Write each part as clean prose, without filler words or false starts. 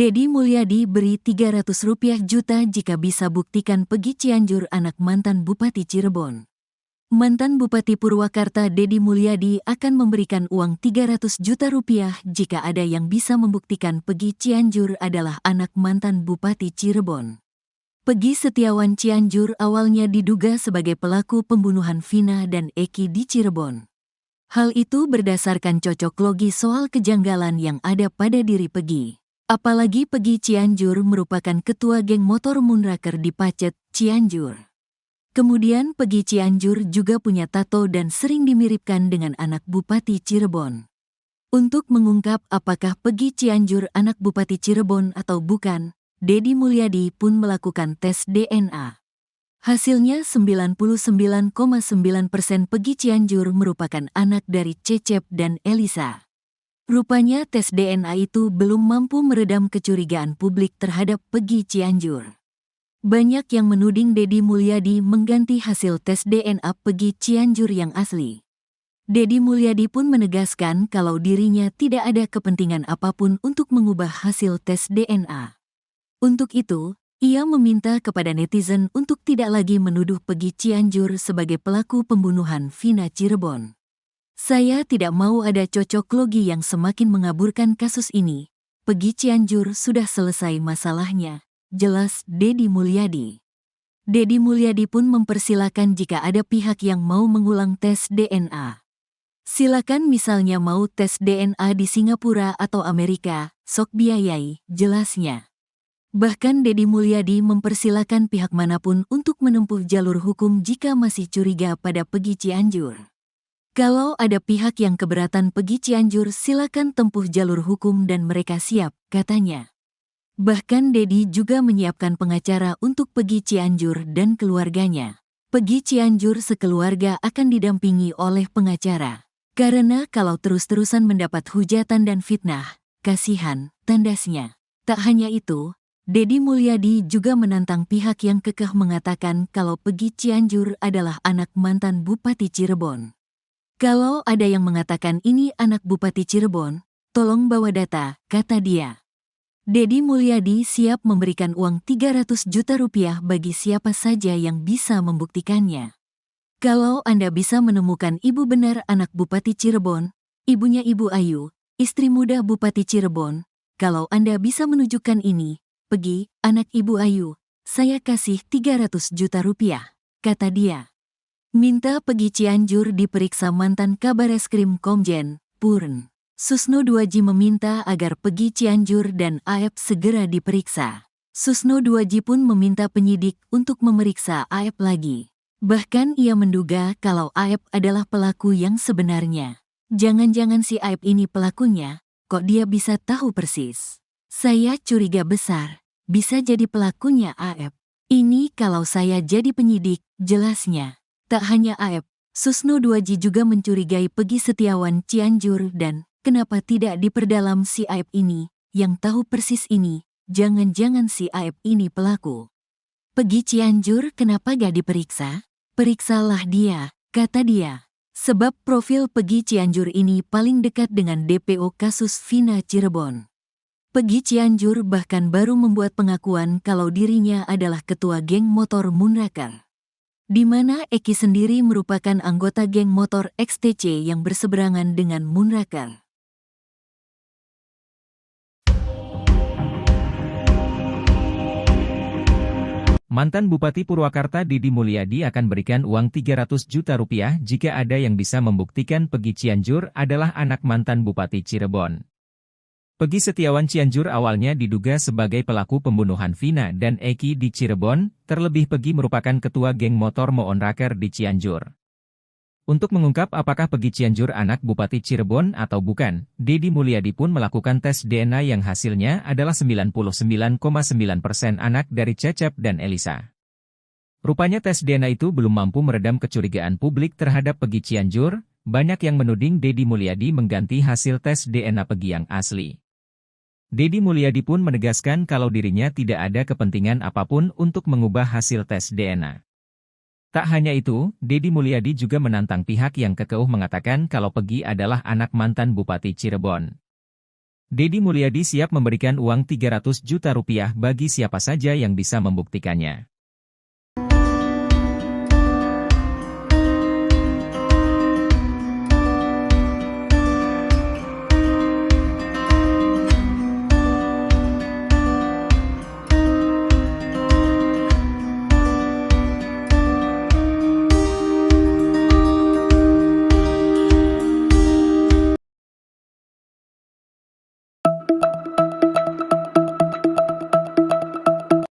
Deddy Mulyadi beri Rp300 juta jika bisa buktikan Pegi Cianjur anak mantan Bupati Cirebon. Mantan Bupati Purwakarta Deddy Mulyadi akan memberikan uang Rp300 juta jika ada yang bisa membuktikan Pegi Cianjur adalah anak mantan Bupati Cirebon. Pegi Setiawan Cianjur awalnya diduga sebagai pelaku pembunuhan Vina dan Eki di Cirebon. Hal itu berdasarkan cocok logi soal kejanggalan yang ada pada diri Pegi. Apalagi Pegi Cianjur merupakan ketua geng motor Moonraker di Pacet, Cianjur. Kemudian Pegi Cianjur juga punya tato dan sering dimiripkan dengan anak Bupati Cirebon. Untuk mengungkap apakah Pegi Cianjur anak Bupati Cirebon atau bukan, Deddy Mulyadi pun melakukan tes DNA. Hasilnya 99,9% Pegi Cianjur merupakan anak dari Cecep dan Elisa. Rupanya tes DNA itu belum mampu meredam kecurigaan publik terhadap Pegi Cianjur. Banyak yang menuding Deddy Mulyadi mengganti hasil tes DNA Pegi Cianjur yang asli. Deddy Mulyadi pun menegaskan kalau dirinya tidak ada kepentingan apapun untuk mengubah hasil tes DNA. Untuk itu, ia meminta kepada netizen untuk tidak lagi menuduh Pegi Cianjur sebagai pelaku pembunuhan Vina Cirebon. Saya tidak mau ada cocok logi yang semakin mengaburkan kasus ini. Pegi Cianjur sudah selesai masalahnya, jelas Deddy Mulyadi. Deddy Mulyadi pun mempersilakan jika ada pihak yang mau mengulang tes DNA. Silakan misalnya mau tes DNA di Singapura atau Amerika, sok biayai, jelasnya. Bahkan Deddy Mulyadi mempersilakan pihak manapun untuk menempuh jalur hukum jika masih curiga pada Pegi Cianjur. Kalau ada pihak yang keberatan Pegi Cianjur silakan tempuh jalur hukum dan mereka siap, katanya. Bahkan Deddy juga menyiapkan pengacara untuk Pegi Cianjur dan keluarganya. Pegi Cianjur sekeluarga akan didampingi oleh pengacara. Karena kalau terus-terusan mendapat hujatan dan fitnah, kasihan, tandasnya. Tak hanya itu, Deddy Mulyadi juga menantang pihak yang kekeh mengatakan kalau Pegi Cianjur adalah anak mantan Bupati Cirebon. Kalau ada yang mengatakan ini anak Bupati Cirebon, tolong bawa data, kata dia. Deddy Mulyadi siap memberikan uang Rp300 juta bagi siapa saja yang bisa membuktikannya. Kalau Anda bisa menemukan ibu benar anak Bupati Cirebon, ibunya Ibu Ayu, istri muda Bupati Cirebon, kalau Anda bisa menunjukkan ini, Pegi, anak Ibu Ayu, saya kasih Rp300 juta, kata dia. Minta Pegi Cianjur diperiksa mantan Kabareskrim Komjen, Purn. Susno Duaji meminta agar Pegi Cianjur dan AEP segera diperiksa. Susno Duaji pun meminta penyidik untuk memeriksa AEP lagi. Bahkan ia menduga kalau AEP adalah pelaku yang sebenarnya. Jangan-jangan si AEP ini pelakunya, kok dia bisa tahu persis. Saya curiga besar, bisa jadi pelakunya AEP. Ini kalau saya jadi penyidik, jelasnya. Tak hanya AEP, Susno Duaji juga mencurigai Pegi Setiawan Cianjur dan kenapa tidak diperdalam si AEP ini, yang tahu persis ini, jangan-jangan si AEP ini pelaku. Pegi Cianjur kenapa gak diperiksa? Periksalah dia, kata dia. Sebab profil Pegi Cianjur ini paling dekat dengan DPO kasus Vina Cirebon. Pegi Cianjur bahkan baru membuat pengakuan kalau dirinya adalah ketua geng motor Moonraker. Di mana Eki sendiri merupakan anggota geng motor XTC yang berseberangan dengan Moonraker. Mantan Bupati Purwakarta Deddy Mulyadi akan berikan uang Rp300 juta jika ada yang bisa membuktikan Pegi Cianjur adalah anak mantan Bupati Cirebon. Pegi Setiawan Cianjur awalnya diduga sebagai pelaku pembunuhan Vina dan Eki di Cirebon, terlebih Pegi merupakan ketua geng motor Moonraker di Cianjur. Untuk mengungkap apakah Pegi Cianjur anak Bupati Cirebon atau bukan, Deddy Mulyadi pun melakukan tes DNA yang hasilnya adalah 99,9% anak dari Cecep dan Elisa. Rupanya tes DNA itu belum mampu meredam kecurigaan publik terhadap Pegi Cianjur, banyak yang menuding Deddy Mulyadi mengganti hasil tes DNA Pegi yang asli. Deddy Mulyadi pun menegaskan kalau dirinya tidak ada kepentingan apapun untuk mengubah hasil tes DNA. Tak hanya itu, Deddy Mulyadi juga menantang pihak yang kekeh mengatakan kalau Pegi adalah anak mantan Bupati Cirebon. Deddy Mulyadi siap memberikan uang 300 juta rupiah bagi siapa saja yang bisa membuktikannya.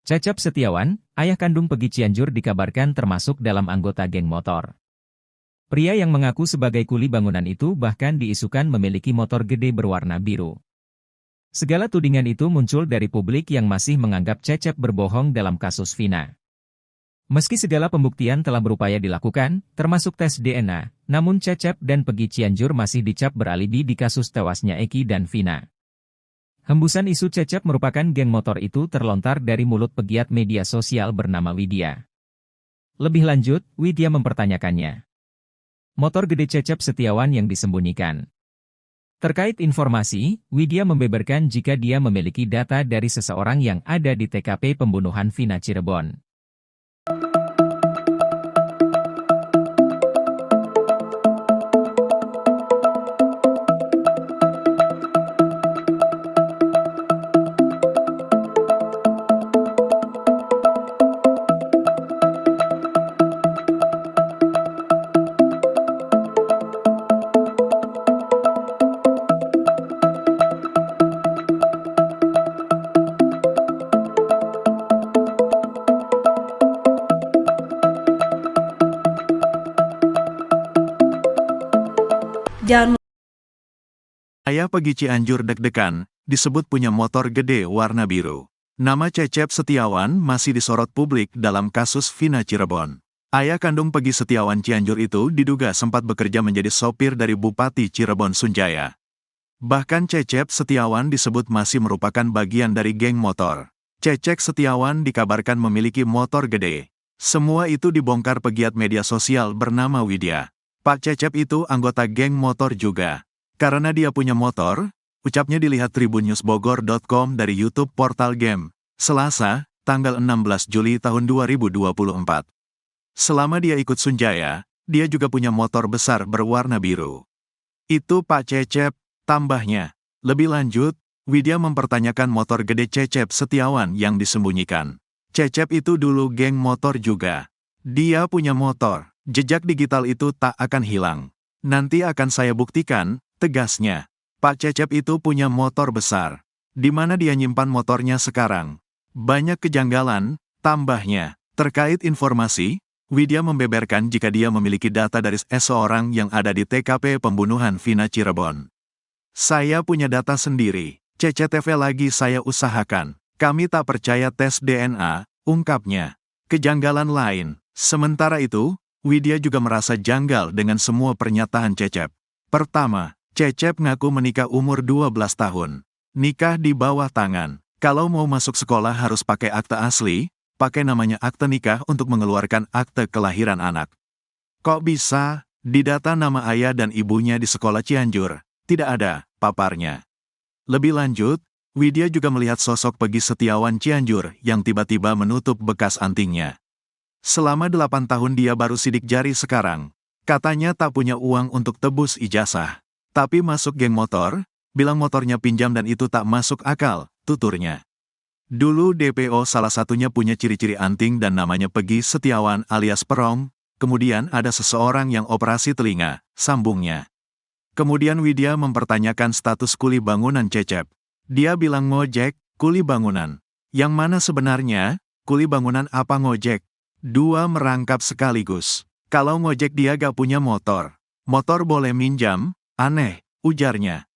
Cecep Setiawan, ayah kandung Peggy Cianjur dikabarkan termasuk dalam anggota geng motor. Pria yang mengaku sebagai kuli bangunan itu bahkan diisukan memiliki motor gede berwarna biru. Segala tudingan itu muncul dari publik yang masih menganggap Cecep berbohong dalam kasus Vina. Meski segala pembuktian telah berupaya dilakukan, termasuk tes DNA, namun Cecep dan Peggy Cianjur masih dicap beralibi di kasus tewasnya Eki dan Vina. Hembusan isu Cecep merupakan geng motor itu terlontar dari mulut pegiat media sosial bernama Widya. Lebih lanjut, Widya mempertanyakannya. Motor gede Cecep Setiawan yang disembunyikan. Terkait informasi, Widya membeberkan jika dia memiliki data dari seseorang yang ada di TKP pembunuhan Vina Cirebon. Ayah Peggy Cianjur deg-degan, disebut punya motor gede warna biru. Nama Cecep Setiawan masih disorot publik dalam kasus Vina Cirebon. Ayah kandung Peggy Setiawan Cianjur itu diduga sempat bekerja menjadi sopir dari Bupati Cirebon Sunjaya. Bahkan Cecep Setiawan disebut masih merupakan bagian dari geng motor. Cecep Setiawan dikabarkan memiliki motor gede. Semua itu dibongkar pegiat media sosial bernama Widya. Pak Cecep itu anggota geng motor juga. Karena dia punya motor, ucapnya dilihat tribunnewsbogor.com dari YouTube Portal Game, Selasa, tanggal 16 Juli tahun 2024. Selama dia ikut Sunjaya, dia juga punya motor besar berwarna biru. Itu Pak Cecep, tambahnya. Lebih lanjut, Widya mempertanyakan motor gede Cecep Setiawan yang disembunyikan. Cecep itu dulu geng motor juga. Dia punya motor, jejak digital itu tak akan hilang. Nanti akan saya buktikan, tegasnya. Pak Cecep itu punya motor besar. Di mana dia nyimpan motornya sekarang? Banyak kejanggalan, tambahnya. Terkait informasi, Widya membeberkan jika dia memiliki data dari seseorang yang ada di TKP pembunuhan Vina Cirebon. Saya punya data sendiri. CCTV lagi saya usahakan. Kami tak percaya tes DNA, ungkapnya. Kejanggalan lain. Sementara itu, Widya juga merasa janggal dengan semua pernyataan Cecep. Pertama, Cecep ngaku menikah umur 12 tahun. Nikah di bawah tangan. Kalau mau masuk sekolah harus pakai akte asli, pakai namanya akte nikah untuk mengeluarkan akte kelahiran anak. Kok bisa, didata nama ayah dan ibunya di sekolah Cianjur? Tidak ada, paparnya. Lebih lanjut, Widya juga melihat sosok Peggy Setiawan Cianjur yang tiba-tiba menutup bekas antingnya. Selama 8 tahun dia baru sidik jari sekarang. Katanya tak punya uang untuk tebus ijazah. Tapi masuk geng motor, bilang motornya pinjam dan itu tak masuk akal, tuturnya. Dulu DPO salah satunya punya ciri-ciri anting dan namanya Peggy Setiawan alias Perong, kemudian ada seseorang yang operasi telinga, sambungnya. Kemudian Widya mempertanyakan status kuli bangunan Cecep. Dia bilang ngojek, kuli bangunan. Yang mana sebenarnya, kuli bangunan apa ngojek? Dua merangkap sekaligus. Kalau ngojek dia gak punya motor. Motor boleh minjam, aneh, ujarnya.